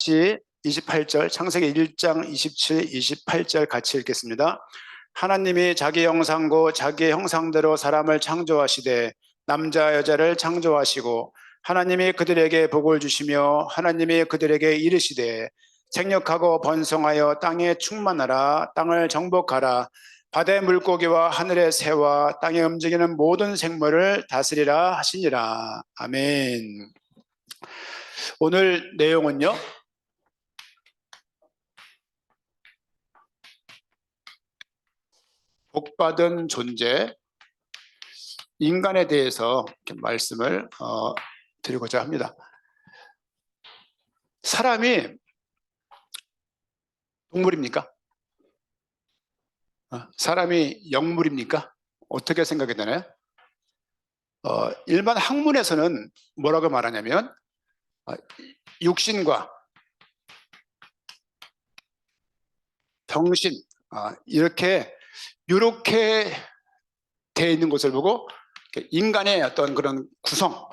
같이 28절, 창세기 1장 27, 28절 같이 읽겠습니다. 하나님이 자기 형상고 자기의 형상대로 사람을 창조하시되 남자 여자를 창조하시고 하나님이 그들에게 복을 주시며 하나님이 그들에게 이르시되 생육하고 번성하여 땅에 충만하라. 땅을 정복하라. 바다의 물고기와 하늘의 새와 땅에 움직이는 모든 생물을 다스리라 하시니라. 아멘. 오늘 내용은요, 복받은 존재, 인간에 대해서 말씀을 드리고자 합니다. 사람이 동물입니까? 사람이 영물입니까? 어떻게 생각이 되나요? 일반 학문에서는 뭐라고 말하냐면 육신과 정신, 이렇게 돼 있는 것을 보고 인간의 어떤 그런 구성,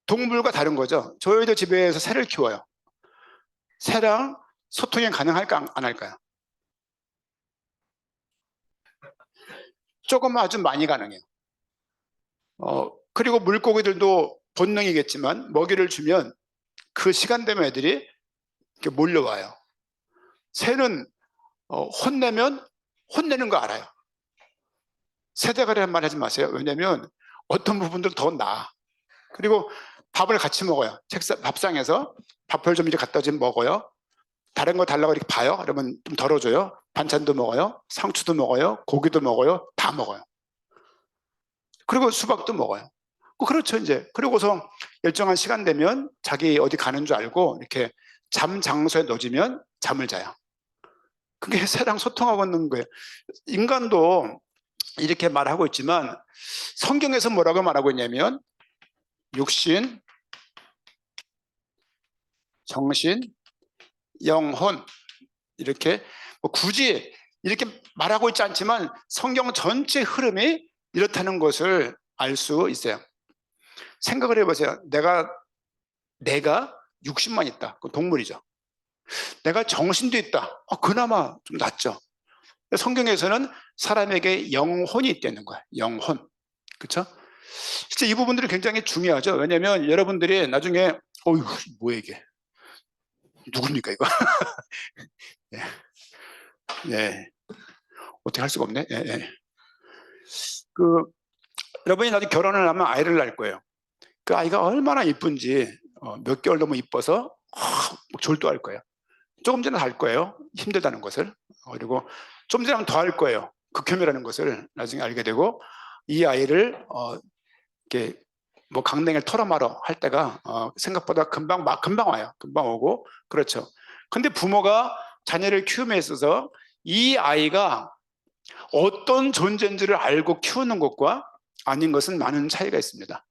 동물과 다른 거죠. 저희도 집에서 새를 키워요. 새랑 소통이 가능할까 안 할까요? 조금 아주 많이 가능해요. 그리고 물고기들도 본능이겠지만 먹이를 주면 그 시간 되면 애들이 이렇게 몰려와요. 새는 혼내면 혼내는 거 알아요. 세대가리란 말 하지 마세요. 왜냐면 어떤 부분들 더 나아. 그리고 밥을 같이 먹어요. 밥상에서 밥을 좀 이제 갖다 주면 먹어요. 다른 거 달라고 이렇게 봐요. 그러면 좀 덜어줘요. 반찬도 먹어요. 상추도 먹어요. 고기도 먹어요. 다 먹어요. 그리고 수박도 먹어요. 그렇죠, 이제. 그리고서 일정한 시간 되면 자기 어디 가는 줄 알고 이렇게 잠 장소에 넣어주면 잠을 자요. 그게 새랑 소통하고 있는 거예요. 인간도 이렇게 말하고 있지만 성경에서 뭐라고 말하고 있냐면 육신, 정신, 영혼, 이렇게 굳이 이렇게 말하고 있지 않지만 성경 전체 흐름이 이렇다는 것을 알 수 있어요. 생각을 해보세요. 내가 육신만 있다. 그건 동물이죠. 내가 정신도 있다. 그나마 좀 낫죠. 성경에서는 사람에게 영혼이 있다는 거야. 영혼. 그렇죠? 진짜 이 부분들이 굉장히 중요하죠. 왜냐하면 여러분들이 나중에 어휴 뭐야 이게 누굽니까 이거? 예. 예. 어떻게 할 수가 없네. 예, 예. 여러분이 나중에 결혼을 하면 아이를 낳을 거예요. 그 아이가 얼마나 이쁜지 몇 개월 너무 이뻐서 졸도할 거예요. 조금 전에 할 거예요. 힘들다는 것을. 그리고 좀 전에 하면 더 할 거예요. 극혐이라는 것을 나중에 알게 되고 이 아이를 이렇게 뭐 강냉이를 털어마러 할 때가 생각보다 금방 와요. 금방 오고 그렇죠. 근데 부모가 자녀를 키움에 있어서 이 아이가 어떤 존재인지를 알고 키우는 것과 아닌 것은 많은 차이가 있습니다.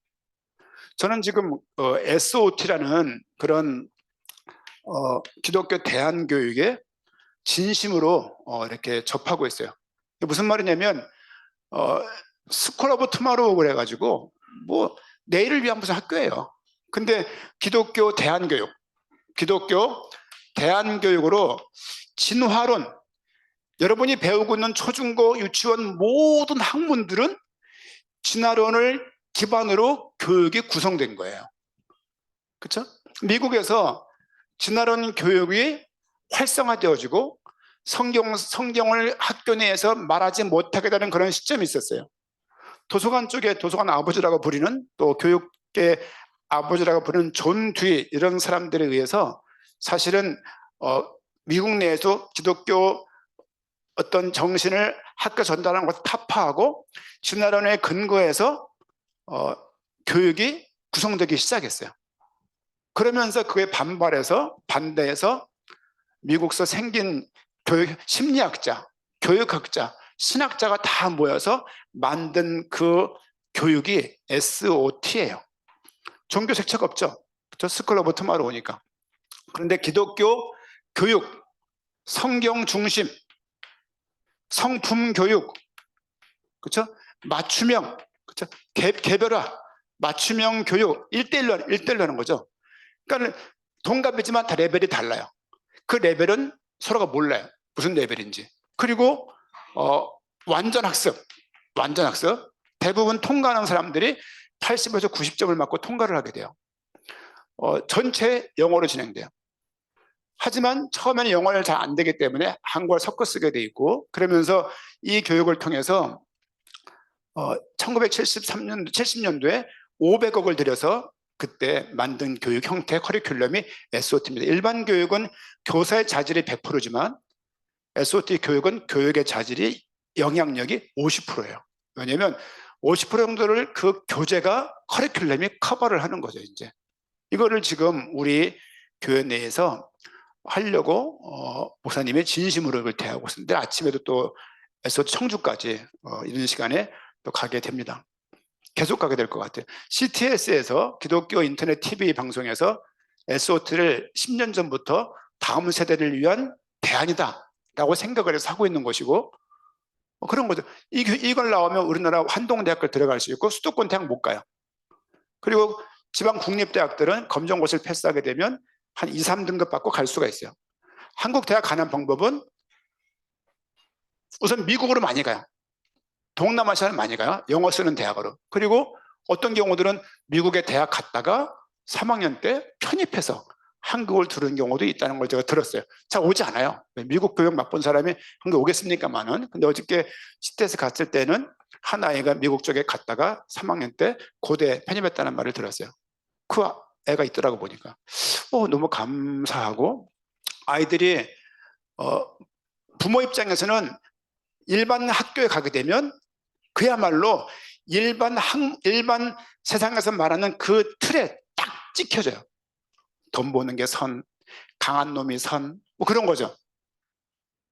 저는 지금 SOT라는 그런 기독교 대안교육에 진심으로 이렇게 접하고 있어요. 무슨 말이냐면 스쿨 오브 투마로우 그래가지고 뭐 내일을 위한 무슨 학교예요. 근데 기독교 대안교육으로 진화론, 여러분이 배우고 있는 초중고 유치원 모든 학문들은 진화론을 기반으로 교육이 구성된 거예요. 그렇죠? 미국에서 진화론 교육이 활성화되어지고 성경을 학교 내에서 말하지 못하게 되는 그런 시점이 있었어요. 도서관 쪽에 도서관 아버지라고 부리는, 또 교육계 아버지라고 부르는 존 듀이, 이런 사람들에 의해서 사실은 미국 내에서 기독교 어떤 정신을 학교 전달하는 것을 타파하고 진화론에 근거해서 교육이 구성되기 시작했어요. 그러면서 그에 반대해서 미국에서 생긴 심리학자, 교육학자, 신학자가 다 모여서 만든 그 교육이 SOT예요. 종교 색채가 없죠. 스쿨 오브 투마로우니까. 그런데 기독교 교육, 성경 중심, 성품 교육, 그렇죠? 맞춤형, 그렇죠? 개별화, 맞춤형 교육, 1대1로 하는 거죠. 그러니까 동갑이지만 다 레벨이 달라요. 그 레벨은 서로가 몰라요. 무슨 레벨인지. 그리고 완전 학습. 대부분 통과하는 사람들이 80에서 90점을 맞고 통과를 하게 돼요. 전체 영어로 진행돼요. 하지만 처음에는 영어를 잘 안 되기 때문에 한국어를 섞어 쓰게 돼 있고, 그러면서 이 교육을 통해서 1973년도, 70년도에 500억을 들여서 그때 만든 교육 형태 커리큘럼이 SOT입니다. 일반 교육은 교사의 자질이 100%지만 SOT 교육은 교육의 자질이 영향력이 50%예요. 왜냐하면 50% 정도를 그 교재가 커리큘럼이 커버를 하는 거죠. 이제 이거를 지금 우리 교회 내에서 하려고 목사님의 진심으로 이걸 대하고 있습니다. 아침에도 또 SOT 청주까지 이런 시간에 또 가게 됩니다. 계속 가게 될 것 같아요. CTS에서 기독교 인터넷 TV 방송에서 SOT를 10년 전부터 다음 세대를 위한 대안이다 라고 생각을 해서 하고 있는 것이고, 그런 거죠. 이걸 나오면 우리나라 한동대학교 들어갈 수 있고 수도권 대학 못 가요. 그리고 지방 국립대학들은 검정고시를 패스하게 되면 한 2, 3등급 받고 갈 수가 있어요. 한국 대학 가는 방법은 우선 미국으로 많이 가요. 동남아시아는 많이 가요. 영어 쓰는 대학으로. 그리고 어떤 경우들은 미국에 대학 갔다가 3학년 때 편입해서 한국을 들은 경우도 있다는 걸 제가 들었어요. 잘 오지 않아요. 미국 교육 맛본 사람이 한국 오겠습니까만은. 근데 어저께 CTS 갔을 때는 한 아이가 미국 쪽에 갔다가 3학년 때 고대 편입했다는 말을 들었어요. 그 애가 있더라고 보니까. 너무 감사하고, 아이들이 부모 입장에서는 일반 학교에 가게 되면 그야말로 일반 세상에서 말하는 그 틀에 딱 찍혀져요. 돈 버는 게 선, 강한 놈이 선, 뭐 그런 거죠.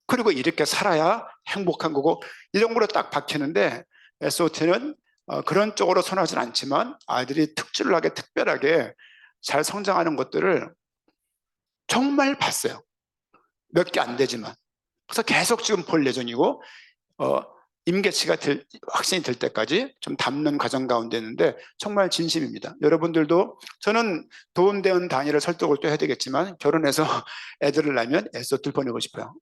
그리고 이렇게 살아야 행복한 거고, 이런 거로 딱 박히는데, SOT는 그런 쪽으로 선호하진 않지만 아이들이 특별하게 잘 성장하는 것들을 정말 봤어요. 몇 개 안 되지만. 그래서 계속 지금 볼 예정이고, 임계치가 확신이 될 때까지 좀 담는 과정 가운데 있는데 정말 진심입니다. 여러분들도, 저는 도움되는 단위를 설득을 또 해야 되겠지만 결혼해서 애들을 낳으면 SOT를 보내고 싶어요.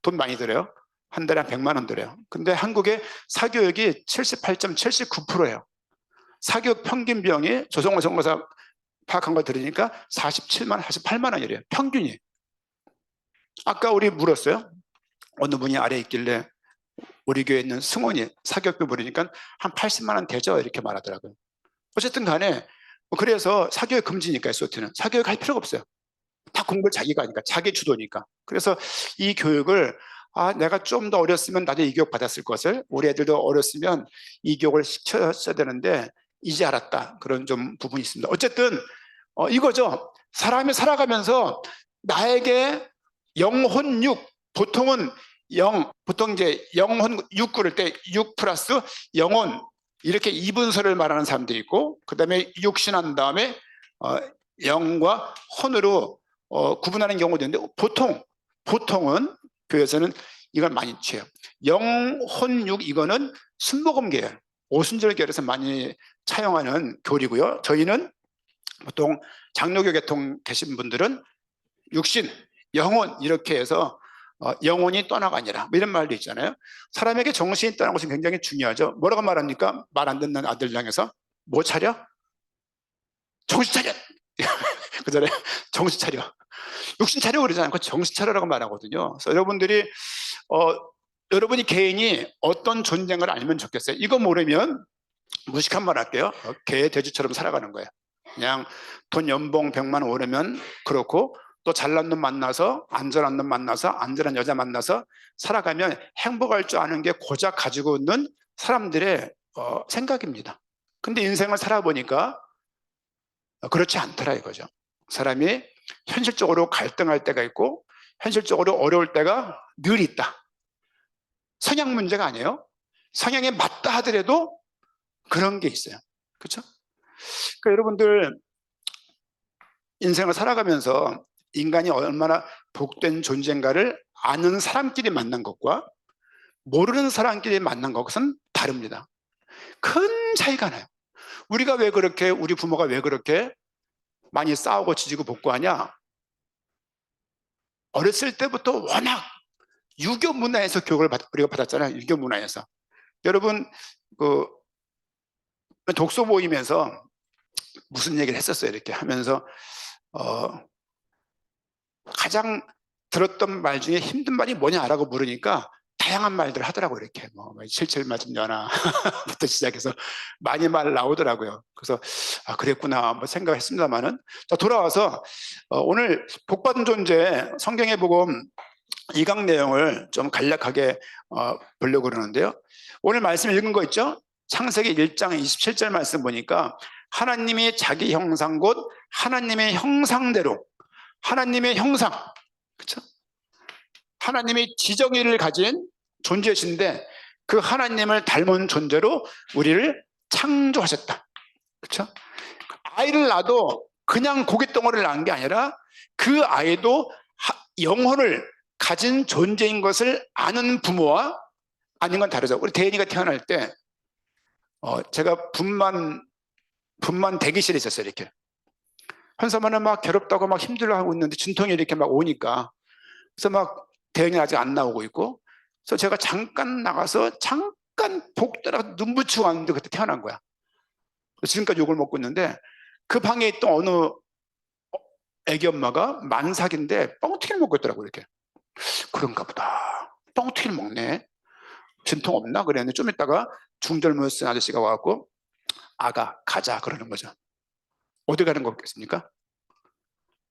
돈 많이 들어요. 한 달에 한 100만 원 들어요. 근데 한국의 사교육이 78.79%예요. 사교육 평균 비용이 조성호 선거사 파악한 거 들으니까 48만 원이래요. 평균이. 아까 우리 물었어요. 어느 분이 아래 있길래 우리 교회에 있는 승원이 사교육비 물으니까 한 80만 원 되죠? 이렇게 말하더라고요. 어쨌든 간에, 그래서 사교육 금지니까 SOT는 사교육 할 필요가 없어요. 다 공부를 자기가 하니까, 자기 주도니까. 그래서 이 교육을, 내가 좀 더 어렸으면 나도 이 교육 받았을 것을, 우리 애들도 어렸으면 이 교육을 시켰어야 되는데 이제 알았다, 그런 좀 부분이 있습니다. 어쨌든 이거죠. 사람이 살아가면서 나에게 영혼육, 보통은 보통 이제 영혼 6 그럴 때 6 플러스 영혼, 이렇게 이분서를 말하는 사람도 있고, 그 다음에 육신한 다음에 영과 혼으로 구분하는 경우도 있는데, 보통은 교회에서는 이걸 많이 취해요. 영혼육, 이거는 순복음 계열, 오순절 계열에서 많이 차용하는 교리고요. 저희는 보통 장로교 계통 계신 분들은 육신, 영혼 이렇게 해서 영혼이 떠나가니라, 뭐 이런 말도 있잖아요. 사람에게 정신이 떠나는 것은 굉장히 중요하죠. 뭐라고 말합니까? 말 안 듣는 아들 향해서 뭐 차려? 정신 차려! 그전에 정신 차려, 육신 차려 그러지 않고 정신 차려라고 말하거든요. 그래서 여러분들이 여러분이 개인이 어떤 존재인가를 알면 좋겠어요. 이거 모르면 무식한 말 할게요. 개 돼지처럼 살아가는 거예요. 그냥 돈 연봉 100만 원 오르면 그렇고, 또 잘난 놈 만나서 안전한 놈 만나서 안전한 여자 만나서 살아가면 행복할 줄 아는 게 고작 가지고 있는 사람들의 생각입니다. 근데 인생을 살아보니까 그렇지 않더라 이거죠. 사람이 현실적으로 갈등할 때가 있고 현실적으로 어려울 때가 늘 있다. 성향 문제가 아니에요. 성향에 맞다 하더라도 그런 게 있어요. 그렇죠? 그러니까 여러분들 인생을 살아가면서 인간이 얼마나 복된 존재인가를 아는 사람끼리 만난 것과 모르는 사람끼리 만난 것은 다릅니다. 큰 차이가 나요. 우리가 왜 그렇게, 우리 부모가 왜 그렇게 많이 싸우고 지지고 볶고하냐? 어렸을 때부터 워낙 유교 문화에서 교육을 우리가 받았잖아요. 유교 문화에서. 여러분 그 독서 모임에서 무슨 얘기를 했었어요. 이렇게 하면서 가장 들었던 말 중에 힘든 말이 뭐냐라고 물으니까 다양한 말들 하더라고요. 이렇게 뭐 칠칠 맞은 연하부터 시작해서 많이 말 나오더라고요. 그래서 아 그랬구나 한번 생각했습니다만은, 자 돌아와서 오늘 복받은 존재 성경의 복음 2강 내용을 좀 간략하게 보려고 그러는데요. 오늘 말씀 읽은 거 있죠? 창세기 1장 27절 말씀 보니까 하나님이 자기 형상 곧 하나님의 형상대로, 하나님의 형상, 그렇죠? 하나님이 지정의를 가진 존재이신데 그 하나님을 닮은 존재로 우리를 창조하셨다. 그렇죠? 아이를 낳아도 그냥 고깃덩어리를 낳은 게 아니라 그 아이도 영혼을 가진 존재인 것을 아는 부모와 아닌 건 다르죠. 우리 대인이가 태어날 때 제가 분만 대기실에 있었어요. 이렇게 현서만은 막 괴롭다고 막 힘들어하고 있는데 진통이 이렇게 막 오니까, 그래서 막 대인이 아직 안 나오고 있고, 그래서 제가 잠깐 나가서 잠깐 복 따라 눈 붙이고 왔는데 그때 태어난 거야. 지금까지 욕을 먹고 있는데 그 방에 있던 어느 애기 엄마가 만삭인데 뻥튀기를 먹고 있더라고. 이렇게 그런가 보다, 뻥튀기를 먹네, 진통 없나 그랬는데 좀 있다가 중절모 쓴 아저씨가 와갖고 아가 가자 그러는 거죠. 어디 가는 거겠습니까?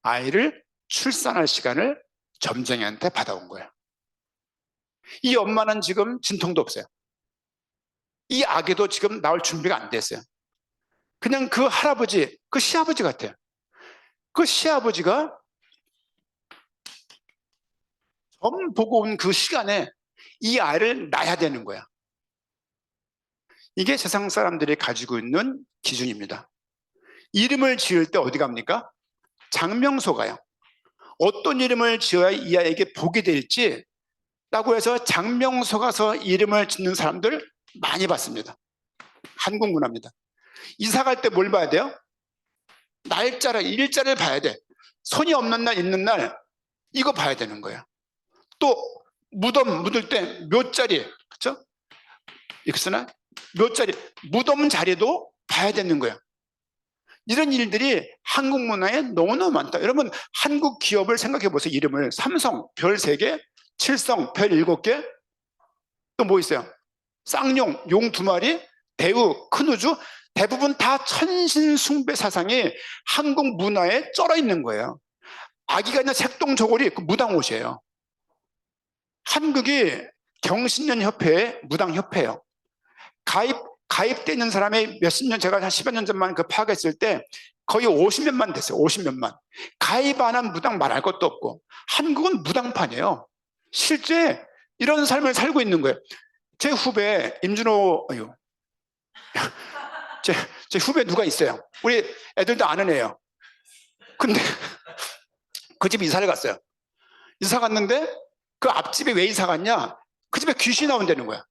아이를 출산할 시간을 점쟁이한테 받아온 거예요. 이 엄마는 지금 진통도 없어요. 이 아기도 지금 나올 준비가 안 됐어요. 그냥 그 할아버지, 그 시아버지 같아요. 그 시아버지가 점 보고 온 그 시간에 이 아이를 낳아야 되는 거야. 이게 세상 사람들이 가지고 있는 기준입니다. 이름을 지을 때 어디 갑니까? 장명소 가요. 어떤 이름을 지어야 이 아이에게 복이 될지 라고 해서 장명소 가서 이름을 짓는 사람들 많이 봤습니다. 한국 문화입니다. 이사 갈 때 뭘 봐야 돼요? 날짜를, 일자를 봐야 돼. 손이 없는 날 있는 날 이거 봐야 되는 거예요. 또 무덤 묻을 때 몇 자리, 그렇죠? 익스나 몇 자리, 무덤 자리도 봐야 되는 거예요. 이런 일들이 한국 문화에 너무너무 많다. 여러분 한국 기업을 생각해 보세요. 이름을 삼성 별 3개, 칠성 별 7개, 또 뭐 있어요? 쌍용 용 2마리, 대우 큰 우주, 대부분 다 천신숭배 사상이 한국 문화에 쩔어 있는 거예요. 아기가 있는 색동저고리 그 무당옷이에요. 한국이 경신년협회의 무당협회예요. 가입돼 있는 사람이 몇십 년, 제가 한 10여 년 전만 그 파악했을 때 거의 50몇만 됐어요. 50몇만. 가입 안 한 무당 말할 것도 없고, 한국은 무당판이에요. 실제 이런 삶을 살고 있는 거예요. 제 후배 임준호, 제 후배 누가 있어요. 우리 애들도 아는 애예요. 근데 그 집 이사를 갔어요. 이사 갔는데 그 앞집에 왜 이사 갔냐? 그 집에 귀신이 나온다는 거야.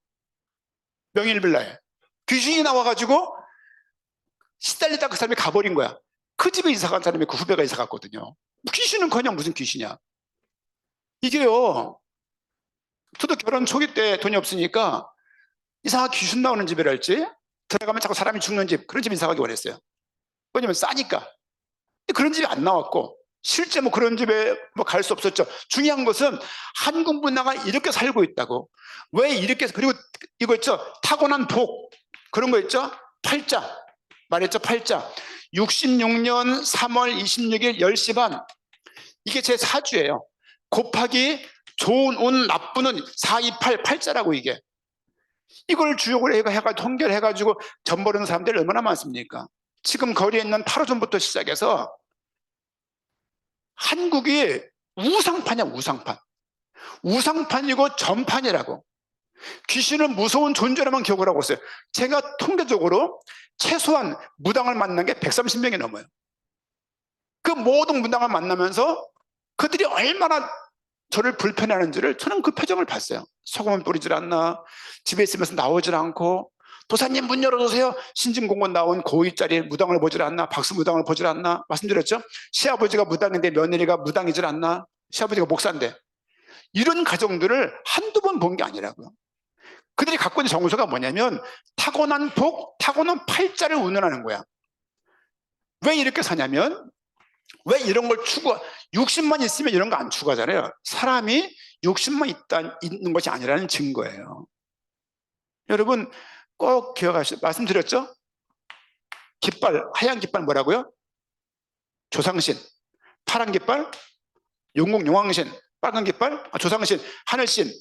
명일빌라에 귀신이 나와가지고 시달리다 그 사람이 가버린 거야. 그 집에 이사 간 사람이 그 후배가 이사 갔거든요. 귀신은 무슨 귀신이야. 이게요, 저도 결혼 초기 때 돈이 없으니까 이상하게 귀신 나오는 집이랄지, 들어가면 자꾸 사람이 죽는 집, 그런 집 이사 가기 원했어요. 왜냐면 싸니까. 그런 집이 안 나왔고 실제 뭐 그런 집에 뭐 갈 수 없었죠. 중요한 것은 한국 문화가 이렇게 살고 있다고. 왜 이렇게, 그리고 이거 있죠, 타고난 복, 그런 거 있죠. 팔자 말했죠. 팔자 66년 3월 26일 10시 반, 이게 제 사주예요. 곱하기 좋은 운 나쁜 운 428 팔자라고. 이게 이걸 주역을 해가지고 통계를 점 버는 사람들이 얼마나 많습니까? 지금 거리에 있는 8호점부터 시작해서 한국이 우상판이야. 우상판이고 전판이라고. 귀신은 무서운 존재로만 기억을 하고 있어요. 제가 통계적으로 최소한 무당을 만난 게 130명이 넘어요. 그 모든 무당을 만나면서 그들이 얼마나 저를 불편해하는지를 저는 그 표정을 봤어요. 소금은 뿌리질 않나, 집에 있으면서 나오질 않고, 도사님 문 열어주세요. 신진공원 나온 고위짜리 무당을 보질 않나? 박수 무당을 보질 않나? 말씀드렸죠? 시아버지가 무당인데 며느리가 무당이질 않나? 시아버지가 목사인데. 이런 가정들을 한두 번 본 게 아니라고요. 그들이 갖고 있는 정서가 뭐냐면 타고난 복, 타고난 팔자를 운운하는 거야. 왜 이렇게 사냐면 왜 이런 걸 추구, 60만 있으면 이런 거 안 추구하잖아요. 사람이 60만 있는 것이 아니라는 증거예요. 여러분 꼭 기억하시죠. 말씀드렸죠? 깃발, 하얀 깃발 뭐라고요? 조상신. 파란 깃발 용국 용왕신. 빨간 깃발 조상신. 하늘신.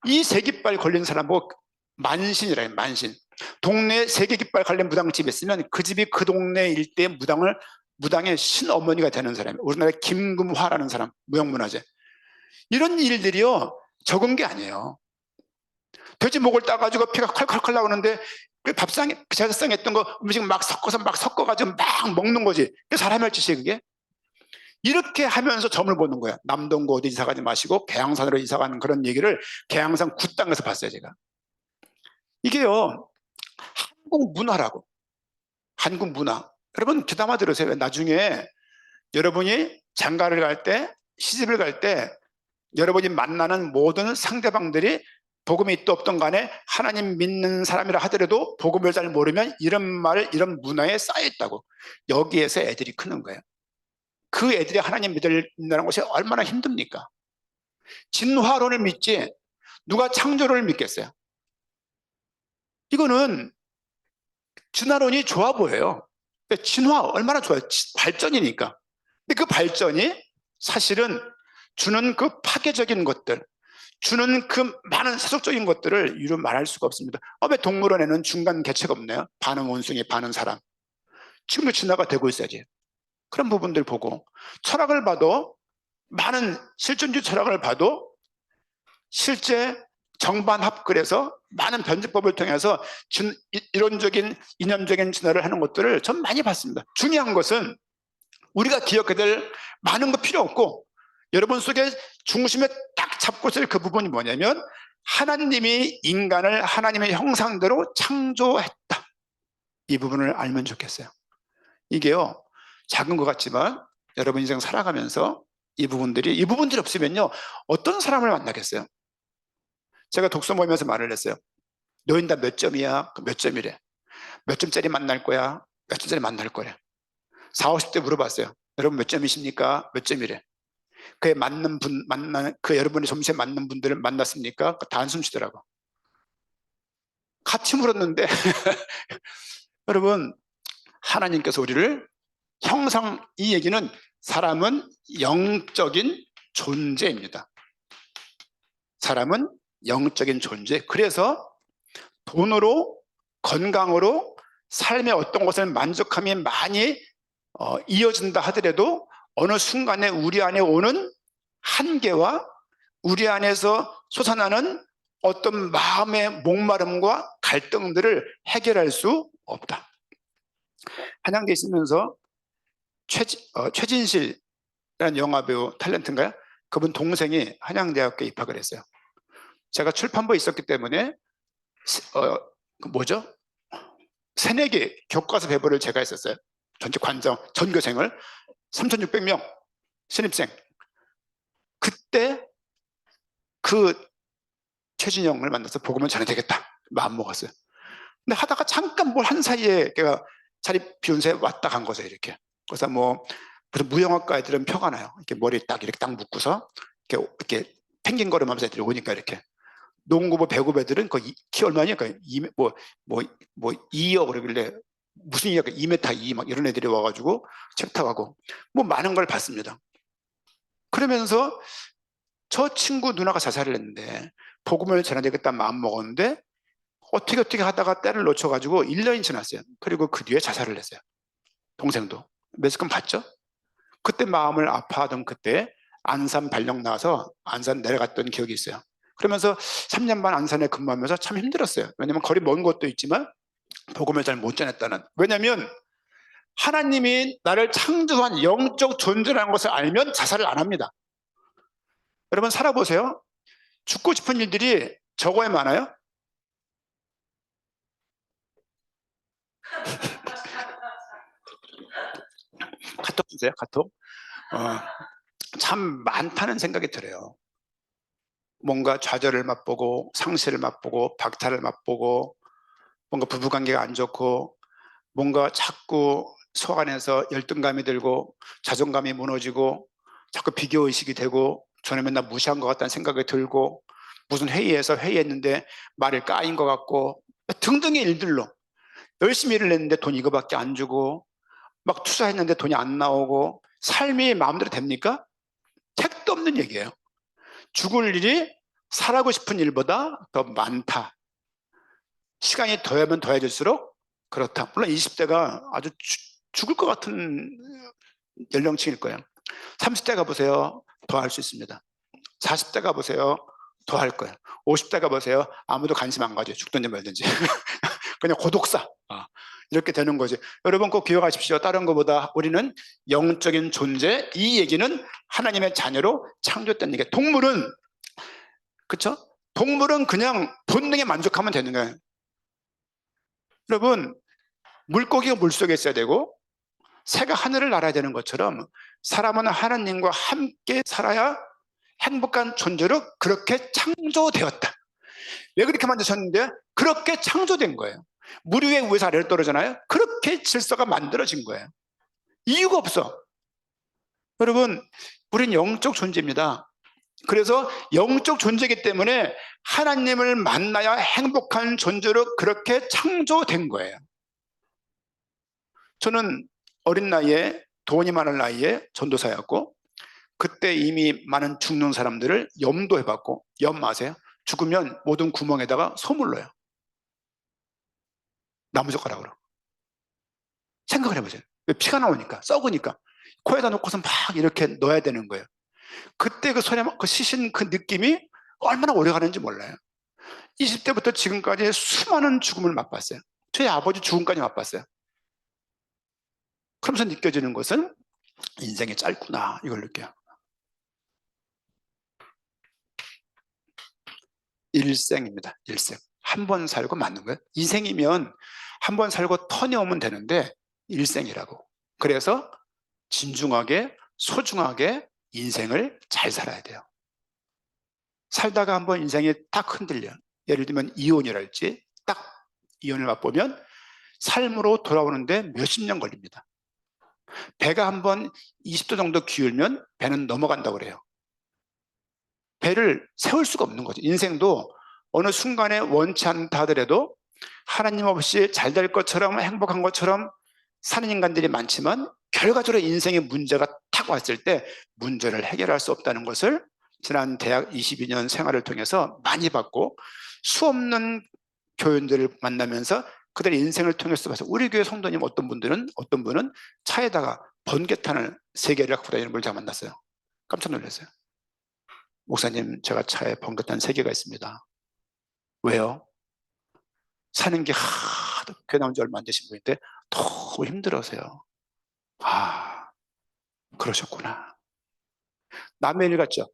이 세 깃발 걸린 사람 뭐 만신이라요. 만신. 동네에 세 개 깃발 관련 무당집이 있으면 그 집이 그 동네 일대의 무당의 신어머니가 되는 사람이에요. 우리나라에 김금화라는 사람, 무형문화재. 이런 일들이요 적은 게 아니에요. 돼지 목을 따가지고 피가 콸콸콸 나오는데 그 밥상에 제사상에 했던 거 음식 막 섞어가지고 막 먹는 거지. 그 사람이 할 짓이에요 그게. 이렇게 하면서 점을 보는 거야. 남동구 어디 이사 가지 마시고 계양산으로 이사 가는 그런 얘기를 계양산 굿당에서 봤어요 제가. 이게요 한국 문화라고. 한국 문화. 여러분 귀담아 들으세요. 나중에 여러분이 장가를 갈 때, 시집을 갈 때 여러분이 만나는 모든 상대방들이 복음이 있든 없든 간에 하나님 믿는 사람이라 하더라도 복음을 잘 모르면 이런 말, 이런 문화에 쌓여있다고. 여기에서 애들이 크는 거예요. 그 애들이 하나님 믿는다는 것이 얼마나 힘듭니까? 진화론을 믿지 누가 창조론을 믿겠어요? 이거는 진화론이 좋아 보여요. 진화 얼마나 좋아요. 발전이니까. 근데 그 발전이 사실은 주는 그 파괴적인 것들, 주는 그 많은 세속적인 것들을 이루 말할 수가 없습니다. 왜 동물원에는 중간 개체가 없나요? 반은 원숭이, 반은 사람. 지금도 진화가 되고 있어야지. 그런 부분들 보고 철학을 봐도 많은 실존주의 철학을 봐도 실제 정반합글에서 많은 변증법을 통해서 이론적인 이념적인 진화를 하는 것들을 전 많이 봤습니다. 중요한 것은 우리가 기억해야 될 많은 거 필요 없고 여러분 속에 중심에 딱 잡고 있을 그 부분이 뭐냐면 하나님이 인간을 하나님의 형상대로 창조했다. 이 부분을 알면 좋겠어요. 이게요 작은 것 같지만 여러분 인생 살아가면서 이 부분들이 없으면요 어떤 사람을 만나겠어요? 제가 독서 모임에서 말을 했어요. 너희는 다 몇 점이야? 몇 점이래? 몇 점짜리 만날 거야? 몇 점짜리 만날 거래? 40, 50대 물어봤어요. 여러분 몇 점이십니까? 몇 점이래? 그에 맞는 분, 그 여러분의 점수에 맞는 분들을 만났습니까? 다 한숨 쉬더라고. 같이 물었는데 여러분 하나님께서 우리를 이 얘기는 사람은 영적인 존재입니다. 사람은 영적인 존재. 그래서 돈으로 건강으로 삶의 어떤 것을 만족함이 많이 이어진다 하더라도 어느 순간에 우리 안에 오는 한계와 우리 안에서 솟아나는 어떤 마음의 목마름과 갈등들을 해결할 수 없다. 한양대 있으면서 최진실이라는 영화배우 탤런트인가요? 그분 동생이 한양대학교에 입학을 했어요. 제가 출판부에 있었기 때문에 뭐죠? 새내기 교과서 배부를 제가 했었어요. 전체 관정, 전교생을 3,600명 신입생. 그때 그 최진영을 만나서 복음을 전해야 되겠다 마음 먹었어요. 근데 하다가 잠깐 뭘 한 사이에 걔가 자리 비운 새 왔다 간 거죠 이렇게. 그래서 뭐 무슨 무형학과 애들은 표가 나요. 이렇게 머리 이렇게 딱 묶고서 이렇게 펭귄걸음하면서 애들이 오니까 이렇게. 농구부 배구부 애들은 키 얼마냐? 뭐 2여 그러길래 무슨 이야기 2m 2 막 이런 애들이 와가지고 책 타가고 뭐 많은 걸 봤습니다. 그러면서 저 친구 누나가 자살을 했는데 복음을 전해야겠다는 마음 먹었는데 어떻게 하다가 때를 놓쳐가지고 1년이 지났어요. 그리고 그 뒤에 자살을 했어요. 동생도. 매스컴 봤죠? 그때 마음을 아파하던 그때 안산 발령 나와서 안산 내려갔던 기억이 있어요. 그러면서 3년 반 안산에 근무하면서 참 힘들었어요. 왜냐하면 거리 먼 것도 있지만 복음을 잘 못 전했다는. 왜냐하면 하나님이 나를 창조한 영적 존재라는 것을 알면 자살을 안 합니다. 여러분 살아보세요. 죽고 싶은 일들이 적어야 많아요? 카톡 주세요, 카톡. 참 많다는 생각이 들어요. 뭔가 좌절을 맛보고 상실을 맛보고 박탈을 맛보고 뭔가 부부관계가 안 좋고 뭔가 자꾸 속 안에서 열등감이 들고 자존감이 무너지고 자꾸 비교의식이 되고 저는 맨날 무시한 것 같다는 생각이 들고 무슨 회의에서 회의했는데 말을 까인 것 같고 등등의 일들로 열심히 일을 했는데 돈 이거밖에 안 주고 막 투자했는데 돈이 안 나오고 삶이 마음대로 됩니까? 택도 없는 얘기예요. 죽을 일이 살아고 싶은 일보다 더 많다. 시간이 더하면 더해질수록 그렇다. 물론 20대가 아주 죽을 것 같은 연령층일 거예요. 30대 가보세요. 더 할 수 있습니다. 40대 가보세요. 더 할 거예요. 50대 가보세요. 아무도 관심 안 가져요. 죽든지 말든지. 그냥 고독사. 이렇게 되는 거지. 여러분 꼭 기억하십시오. 다른 것보다 우리는 영적인 존재, 이 얘기는 하나님의 자녀로 창조된 얘기. 동물은, 그쵸? 동물은 그냥 본능에 만족하면 되는 거예요. 여러분, 물고기가 물속에 있어야 되고 새가 하늘을 날아야 되는 것처럼 사람은 하나님과 함께 살아야 행복한 존재로 그렇게 창조되었다. 왜 그렇게 만드셨는데? 그렇게 창조된 거예요. 물 위에 위에서 아래로 떨어지나요? 그렇게 질서가 만들어진 거예요. 이유가 없어. 여러분, 우린 영적 존재입니다. 그래서 영적 존재이기 때문에 하나님을 만나야 행복한 존재로 그렇게 창조된 거예요. 저는 어린 나이에 돈이 많은 나이에 전도사였고 그때 이미 많은 죽는 사람들을 염도해봤고 염 아세요? 죽으면 모든 구멍에다가 솜을 넣어요. 나무젓가락으로. 생각을 해보세요. 피가 나오니까 썩으니까 코에다 놓고서 막 이렇게 넣어야 되는 거예요. 그때 그 소리, 그 시신 그 느낌이 얼마나 오래 가는지 몰라요. 20대부터 지금까지 수많은 죽음을 맛봤어요. 저희 아버지 죽음까지 맛봤어요. 그러면서 느껴지는 것은 인생이 짧구나, 이걸 느껴요. 일생입니다. 일생. 한 번 살고 맞는 거예요. 인생이면 한 번 살고 턴이 오면 되는데 일생이라고. 그래서 진중하게 소중하게 인생을 잘 살아야 돼요. 살다가 한번 인생이 딱 흔들려. 예를 들면 이혼이랄지 딱 이혼을 맛보면 삶으로 돌아오는데 몇십 년 걸립니다. 배가 한번 20도 정도 기울면 배는 넘어간다고 그래요. 배를 세울 수가 없는 거죠. 인생도 어느 순간에 원치 않다 하더라도 하나님 없이 잘 될 것처럼 행복한 것처럼 사는 인간들이 많지만 결과적으로 인생의 문제가 탁 왔을 때 문제를 해결할 수 없다는 것을 지난 대학 22년 생활을 통해서 많이 봤고 수없는 교인들을 만나면서 그들의 인생을 통해서 봐서 우리 교회 성도님 어떤 분은 차에다가 번개탄을 3개를 갖고 다니는 걸 제가 만났어요. 깜짝 놀랐어요. 목사님, 제가 차에 번개탄 3개가 있습니다. 왜요? 사는 게 하도 교회 나온 지 얼마 안 되신 분인데 너무 힘들어서요. 아, 그러셨구나. 남의 일 같죠?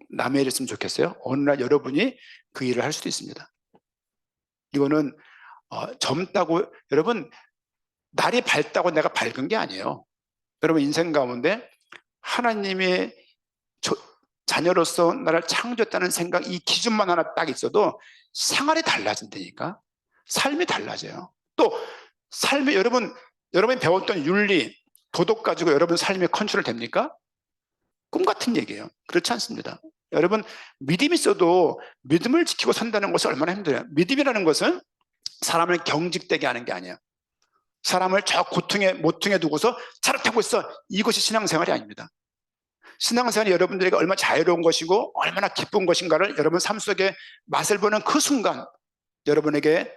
남의 일 했으면 좋겠어요. 어느 날 여러분이 그 일을 할 수도 있습니다. 이거는 젊다고, 여러분 날이 밝다고 내가 밝은 게 아니에요. 여러분 인생 가운데 하나님의 자녀로서 나를 창조했다는 생각, 이 기준만 하나 딱 있어도 생활이 달라진다니까. 삶이 달라져요. 또 삶이 여러분이 배웠던 윤리, 도덕 가지고 여러분 삶이 컨트롤 됩니까? 꿈 같은 얘기예요. 그렇지 않습니다. 여러분 믿음이 있어도 믿음을 지키고 산다는 것은 얼마나 힘들어요. 믿음이라는 것은 사람을 경직되게 하는 게 아니에요. 사람을 저 고통에 모퉁이에 두고서 잘못하고 있어, 이것이 신앙생활이 아닙니다. 신앙생활이 여러분들에게 얼마나 자유로운 것이고 얼마나 기쁜 것인가를 여러분 삶 속에 맛을 보는 그 순간 여러분에게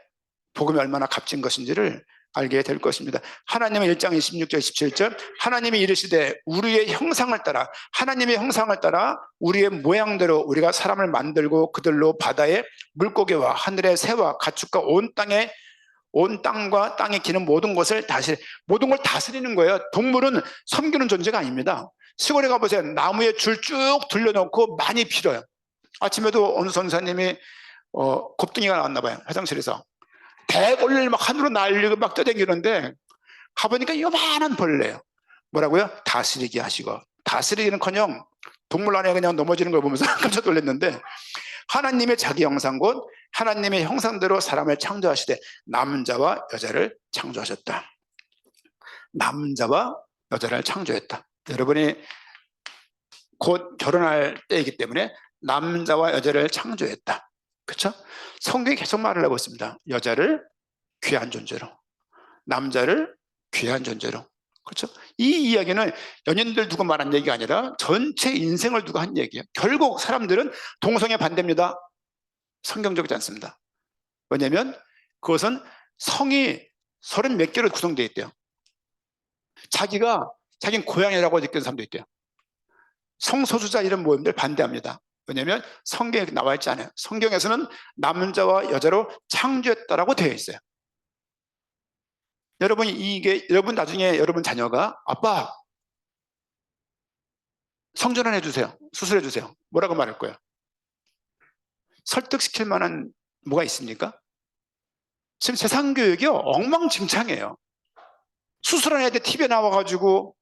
복음이 얼마나 값진 것인지를 알게 될 것입니다. 하나님은 1장 26절 27절 하나님이 이르시되 우리의 형상을 따라, 하나님의 형상을 따라 우리의 모양대로 우리가 사람을 만들고 그들로 바다의 물고기와 하늘의 새와 가축과 온 땅과 땅에 기는 모든 것을 모든 걸 다스리는 거예요. 동물은 섬기는 존재가 아닙니다. 시골에 가보세요. 나무에 줄 쭉 들려놓고 많이 빌어요. 아침에도 어느 선사님이 곱둥이가 나왔나 봐요. 화장실에서. 대벌레를 막 하늘로 날리고 막 떠다니는데 가보니까 요만한 벌레예요. 뭐라고요? 다스리게 하시고. 다스리기는커녕 동물원에 그냥 넘어지는 걸 보면서 깜짝 놀랐는데, 하나님의 자기 형상 곧 하나님의 형상대로 사람을 창조하시되 남자와 여자를 창조하셨다. 남자와 여자를 창조했다. 여러분이 곧 결혼할 때이기 때문에 남자와 여자를 창조했다. 그렇죠? 성경이 계속 말을 하고 있습니다. 여자를 귀한 존재로, 남자를 귀한 존재로. 그렇죠? 이 이야기는 연인들 두고 말한 얘기가 아니라 전체 인생을 두고 한 얘기예요. 결국 사람들은 동성애 반대입니다. 성경적이지 않습니다. 왜냐하면 그것은 성이 30몇 개로 구성되어 있대요. 자기는 고향이라고 느끼는 사람도 있대요. 성소수자 이런 모임들 반대합니다. 왜냐하면 성경에 나와 있지 않아요. 성경에서는 남자와 여자로 창조했다라고 되어 있어요. 여러분 나중에 여러분 자녀가 아빠 성전환 해주세요, 수술해 주세요, 뭐라고 말할 거예요? 설득시킬 만한 뭐가 있습니까? 지금 세상 교육이 엉망진창이에요. 수술한 애들 TV에 나와가지고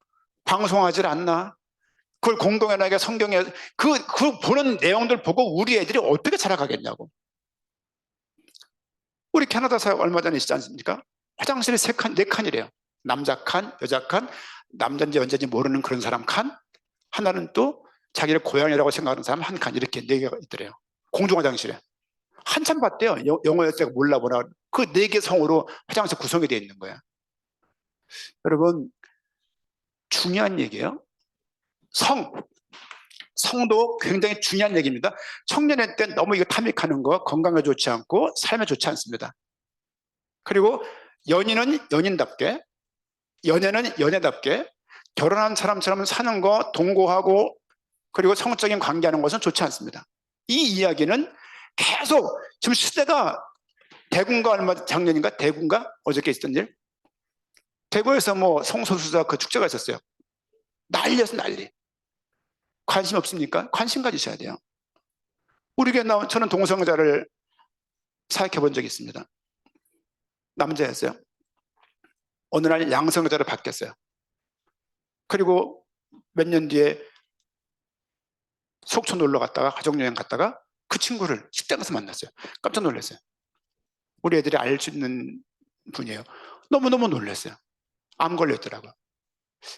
방송하질 않나? 그걸 공동연하게 성경에 그 보는 내용들 보고 우리 애들이 어떻게 자라가겠냐고. 우리 캐나다 사역 얼마 전에 있지 않습니까? 화장실이 4칸이래요. 남자 칸, 여자 칸, 남자인지 여자인지 모르는 그런 사람 칸, 하나는 또 자기를 고향이라고 생각하는 사람 한 칸, 이렇게 4개가 있더래요. 공중 화장실에. 한참 봤대요. 영어였다가 몰라보나. 그 4개 성으로 화장실 구성이 되어 있는 거야. 여러분, 중요한 얘기예요. 성도 굉장히 중요한 얘기입니다. 청년의 때 너무 이거 탐닉하는 거 건강에 좋지 않고 삶에 좋지 않습니다. 그리고 연인은 연인답게, 연애는 연애답게 결혼한 사람처럼 사는 거, 동거하고 그리고 성적인 관계하는 것은 좋지 않습니다. 이 이야기는 계속 지금 시대가, 대구인가 얼마 작년인가 대구인가 어저께 있었던 일, 대구에서 뭐 성소수자 그 축제가 있었어요. 난리였어, 난리. 관심 없습니까? 관심 가지셔야 돼요. 우리 교회 나온 저는 동성애자를 사역해 본 적이 있습니다. 남자였어요. 어느 날 양성애자로 바뀌었어요. 그리고 몇 년 뒤에 속초 놀러 갔다가 가족여행 갔다가 그 친구를 식당에서 만났어요. 깜짝 놀랐어요. 우리 애들이 알 수 있는 분이에요. 너무너무 놀랐어요. 암 걸렸더라고요.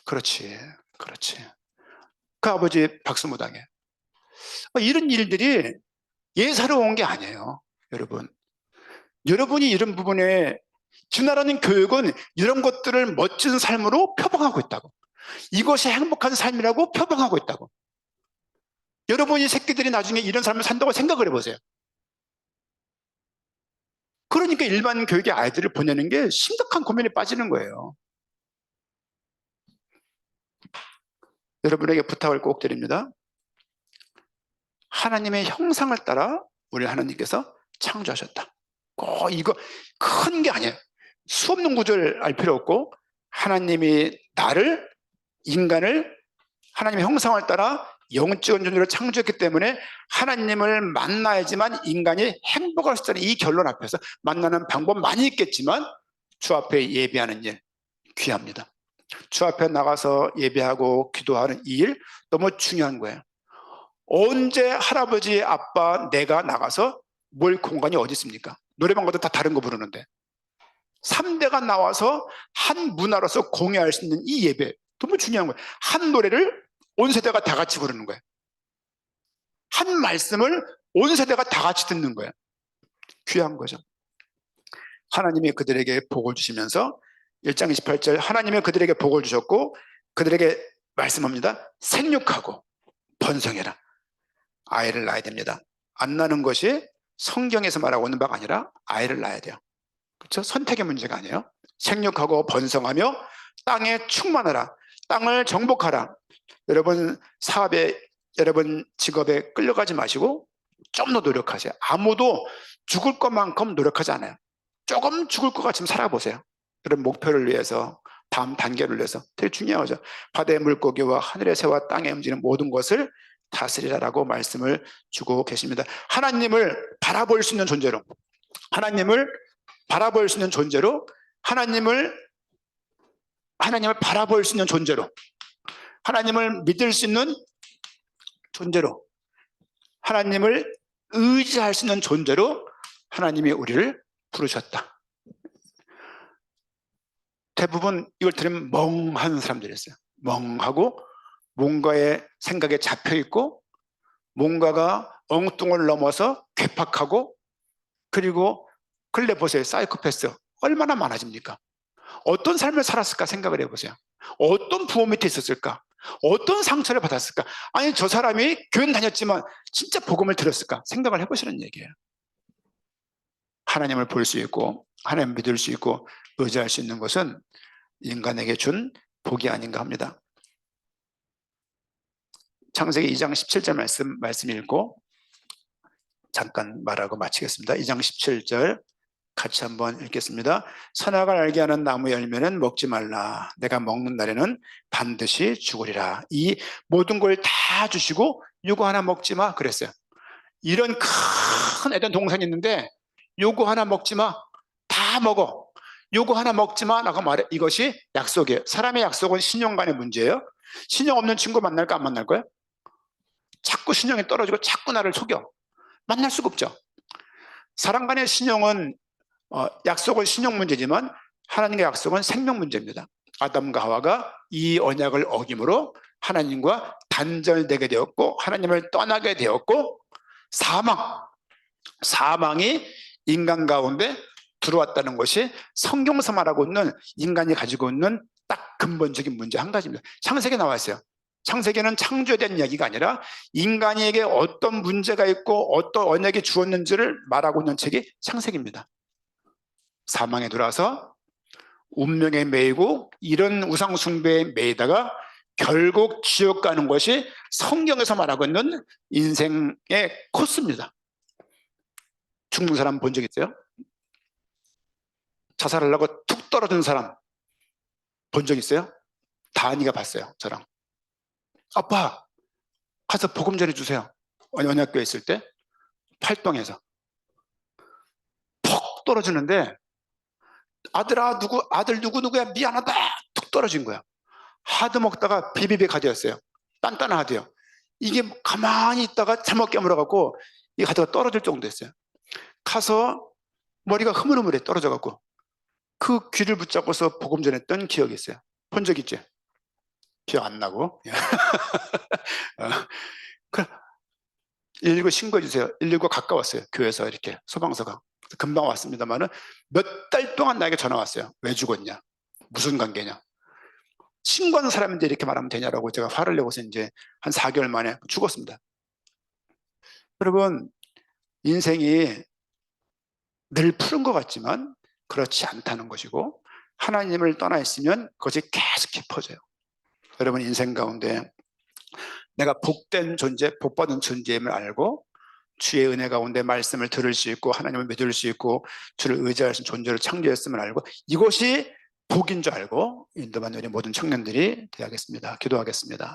그렇지. 그 아버지 박수 못하게. 이런 일들이 예사로운 게 아니에요. 여러분이 이런 부분에 지나라는 교육은 이런 것들을 멋진 삶으로 표방하고 있다고. 이것이 행복한 삶이라고 표방하고 있다고. 여러분이 새끼들이 나중에 이런 삶을 산다고 생각을 해보세요. 그러니까 일반 교육의 아이들을 보내는 게 심각한 고민에 빠지는 거예요. 여러분에게 부탁을 꼭 드립니다. 하나님의 형상을 따라 우리 하나님께서 창조하셨다. 꼭 이거 큰 게 아니에요. 수없는 구절을 알 필요 없고, 하나님이 인간을 하나님의 형상을 따라 영적인 존재로 창조했기 때문에 하나님을 만나야지만 인간이 행복할 수 있다는 이 결론 앞에서, 만나는 방법 많이 있겠지만 주 앞에 예배하는 일 귀합니다. 주 앞에 나가서 예배하고 기도하는 이 일 너무 중요한 거예요. 언제 할아버지, 아빠, 내가 나가서 뭘 공간이 어디 있습니까? 노래방 가도 다 다른 거 부르는데 3대가 나와서 한 문화로서 공유할 수 있는 이 예배 너무 중요한 거예요. 한 노래를 온 세대가 다 같이 부르는 거예요. 한 말씀을 온 세대가 다 같이 듣는 거예요. 귀한 거죠. 하나님이 그들에게 복을 주시면서 1장 28절, 하나님이 그들에게 복을 주셨고 그들에게 말씀합니다. 생육하고 번성해라. 아이를 낳아야 됩니다. 안 낳는 것이 성경에서 말하고 있는 바가 아니라 아이를 낳아야 돼요. 그렇죠? 선택의 문제가 아니에요. 생육하고 번성하며 땅에 충만하라. 땅을 정복하라. 여러분 사업에, 여러분 직업에 끌려가지 마시고 좀 더 노력하세요. 아무도 죽을 것만큼 노력하지 않아요. 조금 죽을 것 같으면 살아보세요. 그런 목표를 위해서, 다음 단계를 위해서. 되게 중요하죠. 바다의 물고기와 하늘의 새와 땅에 움직이는 모든 것을 다스리라라고 말씀을 주고 계십니다. 하나님을 바라볼 수 있는 존재로, 하나님을 바라볼 수 있는 존재로, 하나님을 바라볼 수 있는 존재로, 하나님을 믿을 수 있는 존재로, 하나님을 의지할 수 있는 존재로 하나님이 우리를 부르셨다. 대부분 이걸 들으면 멍한 사람들이었어요. 멍하고 뭔가의 생각에 잡혀있고 뭔가가 엉뚱을 넘어서 괴팍하고, 그리고 근래 보세요. 사이코패스 얼마나 많아집니까? 어떤 삶을 살았을까 생각을 해보세요. 어떤 부모 밑에 있었을까? 어떤 상처를 받았을까? 아니, 저 사람이 교회는 다녔지만 진짜 복음을 들었을까? 생각을 해보시는 얘기예요. 하나님을 볼 수 있고 하나님을 믿을 수 있고 의지할 수 있는 것은 인간에게 준 복이 아닌가 합니다. 창세기 2장 17절 말씀 읽고 잠깐 말하고 마치겠습니다. 2장 17절 같이 한번 읽겠습니다. 선악을 알게 하는 나무 열매는 먹지 말라. 내가 먹는 날에는 반드시 죽으리라. 이 모든 걸 다 주시고 요거 하나 먹지 마 그랬어요. 이런 큰 에덴 동산이 있는데 요거 하나 먹지 마. 다 먹어. 요거 하나 먹지 마 라고 말해. 이것이 약속이에요. 사람의 약속은 신용 간의 문제예요. 신용 없는 친구 만날까 안 만날 거예요? 자꾸 신용이 떨어지고 자꾸 나를 속여. 만날 수가 없죠. 사람 간의 신용은 약속은 신용 문제지만 하나님의 약속은 생명 문제입니다. 아담과 하와가 이 언약을 어김으로 하나님과 단절되게 되었고 하나님을 떠나게 되었고 사망이 인간 가운데 들어왔다는 것이 성경에서 말하고 있는 인간이 가지고 있는 딱 근본적인 문제 한 가지입니다. 창세기에 나와 있어요. 창세기는 창조에 대한 이야기가 아니라 인간에게 어떤 문제가 있고 어떤 언약이 주었는지를 말하고 있는 책이 창세기입니다. 사망에 들어와서 운명에 매이고 이런 우상 숭배에 매이다가 결국 지옥 가는 것이 성경에서 말하고 있는 인생의 코스입니다. 죽는 사람 본 적 있어요? 자살하려고 툭 떨어진 사람 본 적 있어요? 다은이가 봤어요. 저랑. 아빠 가서 복음 전해주세요. 언약교에 있을 때 팔동에서 푹 떨어지는데 아들 누구야 미안하다 툭 떨어진 거야. 하드 먹다가 비비비 가드였어요. 단단한 하드요. 이게 가만히 있다가 잘못 깨물어갖고 이 하드가 떨어질 정도였어요. 가서 머리가 흐물흐물해 떨어져갖고 그 귀를 붙잡고서 복음 전했던 기억이 있어요. 본 적 있지? 기억 안 나고 119 신고해 주세요. 119 가까웠어요. 교회에서 이렇게 소방서가 금방 왔습니다만은 몇 달 동안 나에게 전화 왔어요. 왜 죽었냐? 무슨 관계냐? 신고하는 사람인데 이렇게 말하면 되냐라고 제가 화를 내고서 이제 한 4개월 만에 죽었습니다. 여러분, 인생이 늘 푸른 것 같지만 그렇지 않다는 것이고 하나님을 떠나 있으면 그것이 계속 깊어져요. 여러분 인생 가운데 내가 복된 존재, 복받은 존재임을 알고 주의 은혜 가운데 말씀을 들을 수 있고 하나님을 믿을 수 있고 주를 의지할 수 있는 존재를 창조했음을 알고 이것이 복인 줄 알고 인도받는 우리 모든 청년들이 되어야겠습니다. 기도하겠습니다.